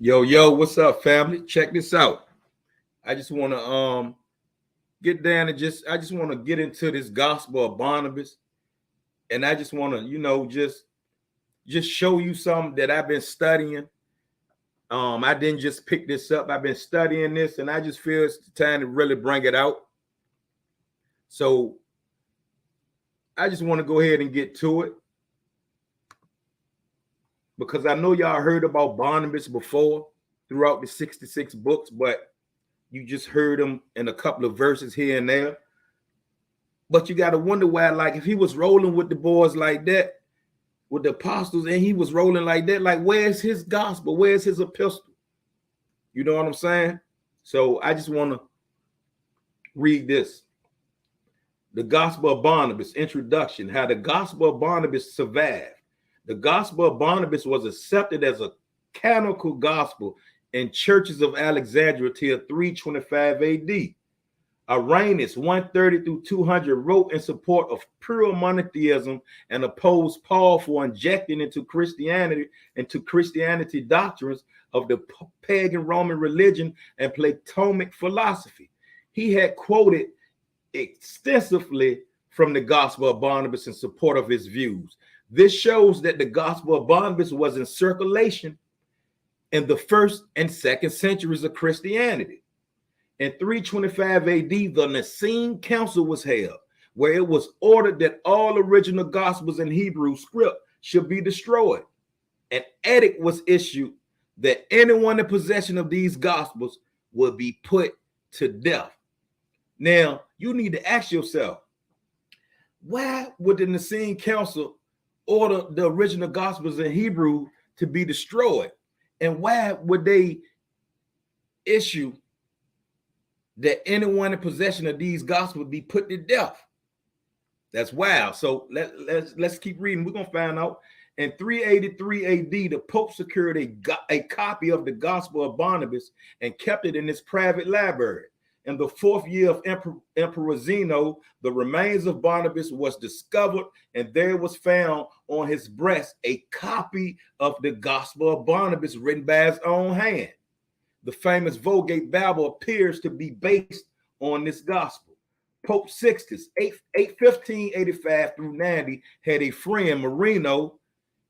Yo, what's up, family? Check this out. I just want to get down and I just want to get into this Gospel of Barnabas, and I just want to, just show you something that I've been studying. I didn't just pick this up. I've been studying this, and I just feel it's time to really bring it out. So I just want to go ahead and get to it, because I know y'all heard about Barnabas before throughout the 66 books, but you just heard him in a couple of verses here and there. But you got to wonder why, like, if he was rolling with the boys like that, with the apostles, and he was rolling like that, like, where's his gospel? Where's his epistle? You know what I'm saying? So I just want to read this. The Gospel of Barnabas, introduction, how the Gospel of Barnabas survived. The Gospel of Barnabas was accepted as a canonical gospel in churches of Alexandria till 325 AD. Irenaeus, 130 through 200, wrote in support of pure monotheism and opposed Paul for injecting into Christianity doctrines of the pagan Roman religion and Platonic philosophy. He had quoted extensively from the Gospel of Barnabas in support of his views. This shows that the Gospel of Barnabas was in circulation in the first and second centuries of Christianity. In 325 AD, the NICENE Council was held, where it was ordered that all original Gospels in Hebrew script should be destroyed. An edict was issued that anyone in possession of these Gospels would be put to death. Now, you need to ask yourself, why would the NICENE Council order the original Gospels in Hebrew to be destroyed? And why would they issue that anyone in possession of these Gospels be put to death? That's wild. So let's keep reading. We're going to find out. In 383 AD, the Pope secured a copy of the Gospel of Barnabas and kept it in his private library. In the fourth year of Emperor Zeno, the remains of Barnabas was discovered, and there was found on his breast a copy of the Gospel of Barnabas written by his own hand. The famous Vulgate Bible appears to be based on this gospel. Pope Sixtus, 1585 through 90, had a friend, Marino.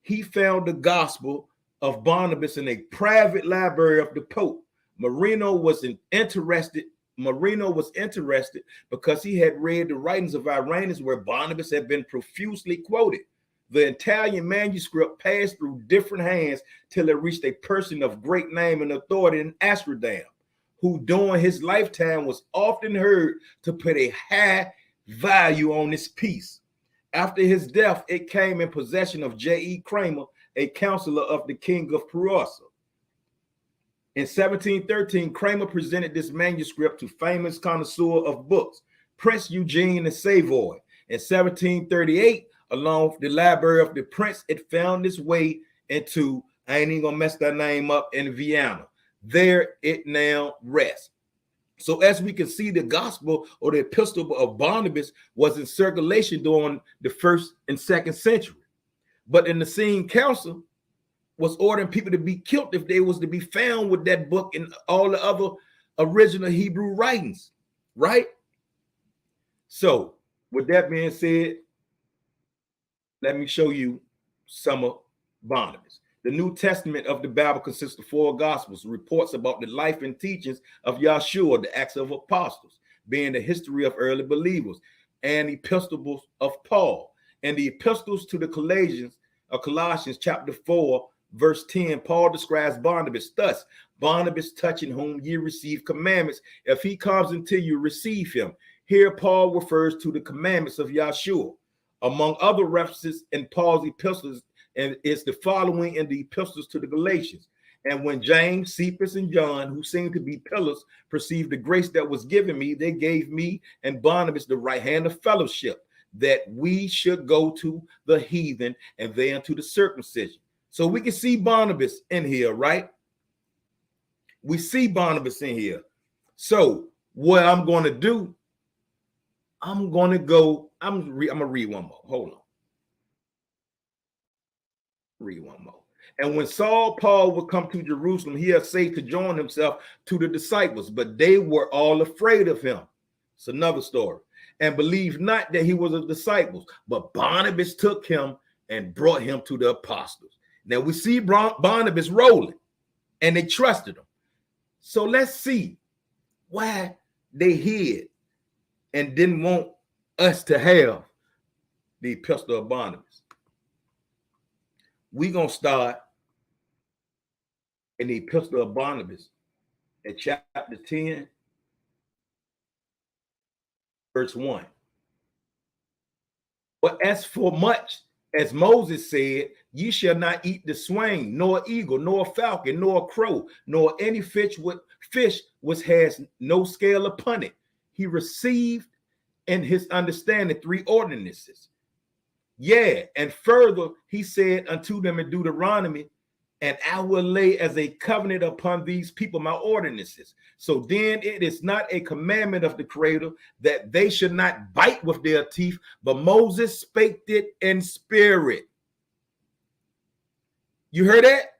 He found the Gospel of Barnabas in a private library of the Pope. Marino was interested because he had read the writings of Irenaeus, where Barnabas had been profusely quoted. The Italian manuscript passed through different hands till it reached a person of great name and authority in Amsterdam, who during his lifetime was often heard to put a high value on this piece. After his death, it came in possession of J.E. Kramer, a counselor of the King of Prussia. In 1713, Kramer presented this manuscript to famous connoisseur of books, Prince Eugene of Savoy. In 1738, along the library of the prince, it found its way into, I ain't even gonna mess that name up, in Vienna. There it now rests. So as we can see, the gospel or the epistle of Barnabas was in circulation during the first and second century. But in the Nicene Council was ordering people to be killed if they was to be found with that book and all the other original Hebrew writings, right? So with that being said, let me show you some of Barnabas. The New Testament of the Bible consists of 4 Gospels, reports about the life and teachings of Yahshua, the Acts of Apostles, being the history of early believers, and epistles of Paul. And the epistles to the Colossians chapter 4, verse 10, Paul describes Barnabas thus: Barnabas, touching whom ye receive commandments. If he comes until you, receive him. Here Paul refers to the commandments of Yahshua. Among other references in Paul's epistles, and it's the following in the epistles to the Galatians. And when James, Cephas, and John, who seemed to be pillars, perceived the grace that was given me, they gave me and Barnabas the right hand of fellowship, that we should go to the heathen and then to the circumcision. So we can see Barnabas in here, right? We see Barnabas in here. So what I'm going to do, I'm going to read one more. Hold on. Read one more. And when Paul would come to Jerusalem, he essayed to join himself to the disciples, but they were all afraid of him. It's another story. And believed not that he was a disciple, but Barnabas took him and brought him to the apostles. Now we see Barnabas rolling, and they trusted him. So let's see why they hid and didn't want us to have the epistle of Barnabas. We're going to start in the epistle of Barnabas at chapter 10, verse 1. But as for much as Moses said, ye shall not eat the swain, nor eagle, nor falcon, nor crow, nor any fish which has no scale upon it. He received in his understanding 3 ordinances. Yeah, and further he said unto them in Deuteronomy, and I will lay as a covenant upon these people my ordinances. So then it is not a commandment of the Creator that they should not bite with their teeth, but Moses spake it in spirit. You heard that?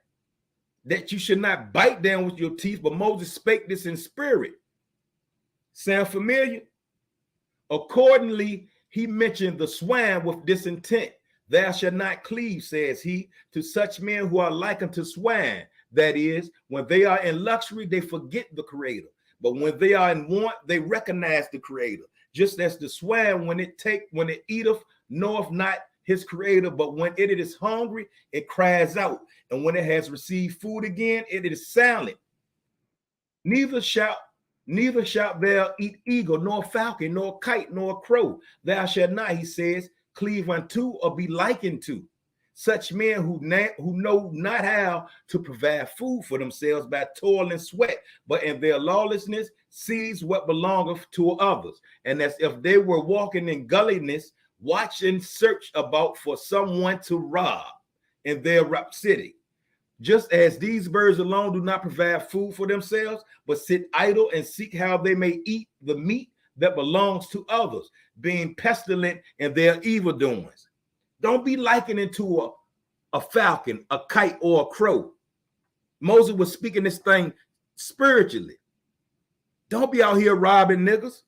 That you should not bite down with your teeth, but Moses spake this in spirit. Sound familiar? Accordingly, he mentioned the swine with this intent. Thou shalt not cleave, says he, to such men who are like unto swine. That is, when they are in luxury, they forget the Creator. But when they are in want, they recognize the Creator. Just as the swine, when it eateth, knoweth not his Creator, but when it is hungry, it cries out. And when it has received food again, it is silent. Neither shalt thou eat eagle, nor falcon, nor kite, nor crow. Thou shalt not, he says, cleave unto or be likened to such men who know not how to provide food for themselves by toil and sweat, but in their lawlessness seize what belongeth to others, and as if they were walking in gulliness, watch and search about for someone to rob in their city. Just as these birds alone do not provide food for themselves, but sit idle and seek how they may eat the meat that belongs to others, being pestilent in their evil doings. Don't be likened into a falcon, a kite, or a crow. Moses was speaking this thing spiritually. Don't be out here robbing niggas.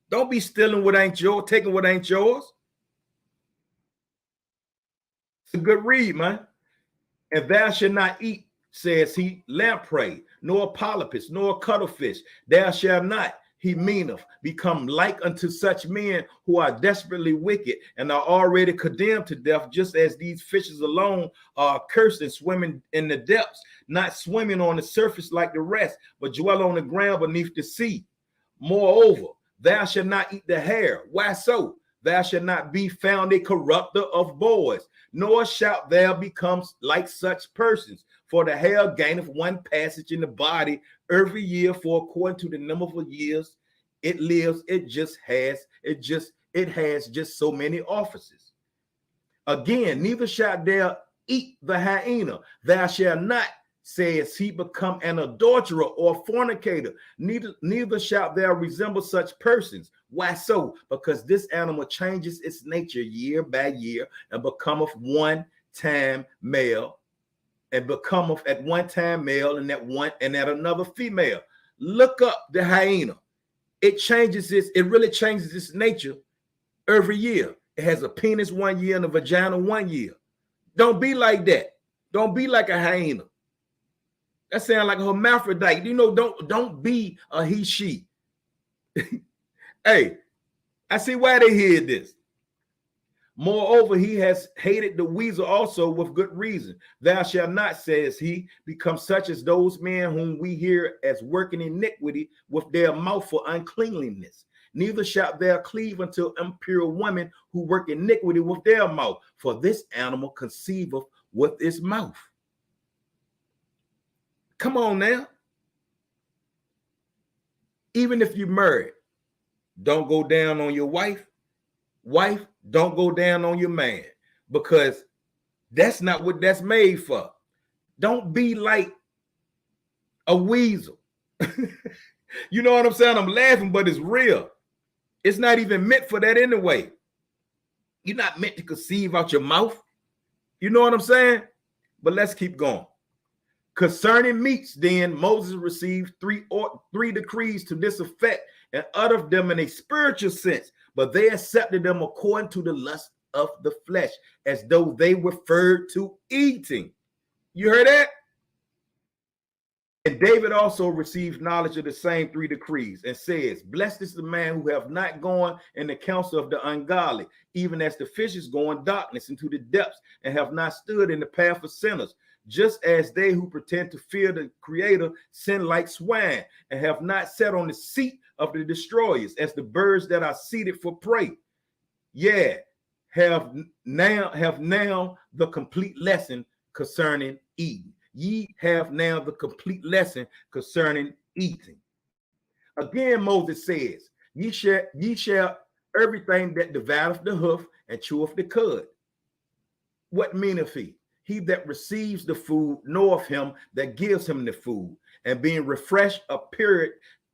Don't be stealing what ain't yours, taking what ain't yours. It's a good read, man. And thou shalt not eat, says he, lamprey, nor polypus, nor cuttlefish. Thou shalt not, he meaneth, become like unto such men who are desperately wicked and are already condemned to death, just as these fishes alone are cursed and swimming in the depths, not swimming on the surface like the rest, but dwell on the ground beneath the sea. Moreover, thou shalt not eat the hare. Why so? Thou shalt not be found a corrupter of boys, nor shalt thou become like such persons. For the hare gaineth one passage in the body every year, for according to the number of years it lives, it has just so many offices. Again, neither shalt thou eat the hyena. Thou shalt not, says he, become an adulterer or fornicator. Neither shalt thou resemble such persons. Why so? Because this animal changes its nature year by year and becometh one time male, and becometh at one time male, and at another female. Look up the hyena. It really changes its nature every year. It has a penis one year and a vagina one year. Don't be like that. Don't be like a hyena. That sounds like a hermaphrodite. Don't be a he, she. Hey, I see why they hid this. Moreover, he has hated the weasel also with good reason. Thou shalt not, says he, become such as those men whom we hear as working iniquity with their mouth for uncleanliness. Neither shalt thou cleave unto impure women who work iniquity with their mouth, for this animal conceiveth with its mouth. Come on now. Even if you're married, don't go down on your wife. Wife, don't go down on your man, because that's not what that's made for. Don't be like a weasel. You know what I'm saying? I'm laughing, but it's real. It's not even meant for that anyway. You're not meant to conceive out your mouth. You know what I'm saying? But let's keep going. Concerning meats, then Moses received three decrees to this effect, and uttered them in a spiritual sense, but they accepted them according to the lust of the flesh, as though they referred to eating. You heard that? And David also received knowledge of the same three decrees, and says, blessed is the man who have not gone in the counsel of the ungodly, even as the fishes go in darkness into the depths, and have not stood in the path of sinners, just as they who pretend to fear the Creator sin like swine, and have not sat on the seat of the destroyers, as the birds that are seated for prey. Yeah, have now the complete lesson concerning eating. Ye have now the complete lesson concerning eating. Again, Moses says, ye shall everything that devoureth the hoof and cheweth the cud. What meaneth he? He that receives the food knoweth him that gives him the food, and being refreshed appeareth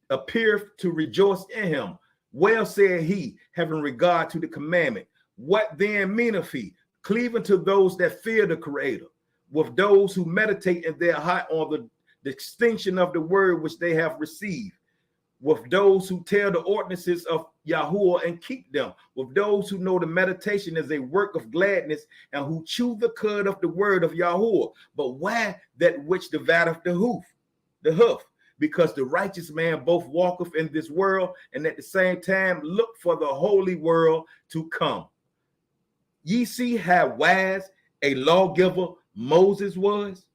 to rejoice in him. Well said he, having regard to the commandment. What then meaneth he? Cleaving to those that fear the Creator, with those who meditate in their heart on the distinction of the word which they have received, with those who tell the ordinances of Yahuwah and keep them, with those who know the meditation is a work of gladness, and who chew the cud of the word of Yahuwah. But why that which devoureth the hoof? Because the righteous man both walketh in this world, and at the same time look for the holy world to come. Ye see how wise a lawgiver Moses was?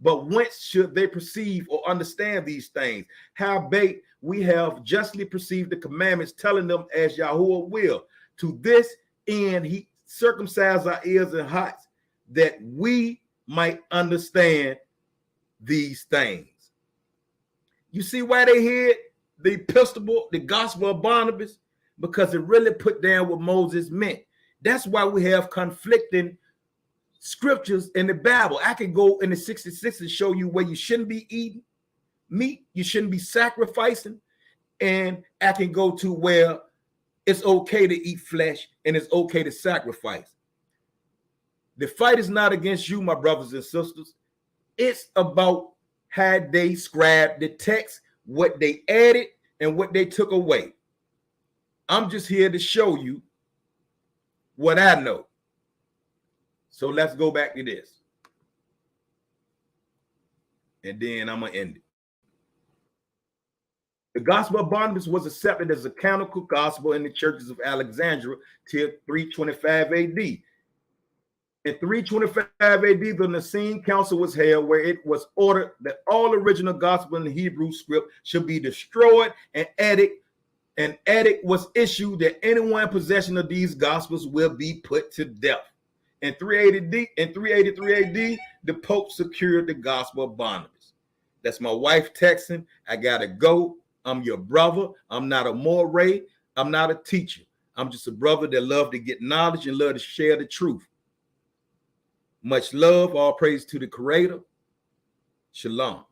But whence should they perceive or understand these things? Howbeit we have justly perceived the commandments, telling them as Yahuwah will. To this end he circumcised our ears and hearts, that we might understand these things. You see why they hid the epistle, the Gospel of Barnabas? Because it really put down what Moses meant. That's why we have conflicting scriptures in the Bible. I can go in the 66 and show you where you shouldn't be eating meat, you shouldn't be sacrificing, and I can go to where it's okay to eat flesh and it's okay to sacrifice. The fight is not against you, my brothers and sisters. It's about how they scribed the text, what they added and what they took away. I'm just here to show you what I know. So let's go back to this. And then I'm going to end it. The Gospel of Barnabas was accepted as a canonical gospel in the churches of Alexandria till 325 AD. In 325 AD, the Nicene Council was held, where it was ordered that all original gospel in the Hebrew script should be destroyed, and an edict was issued that anyone in possession of these gospels will be put to death. In 383 AD, the Pope secured the Gospel of Barnabas. That's my wife texting. I gotta go. I'm your brother. I'm not a moray. I'm not a teacher. I'm just a brother that love to get knowledge and love to share the truth. Much love. All praise to the Creator. Shalom.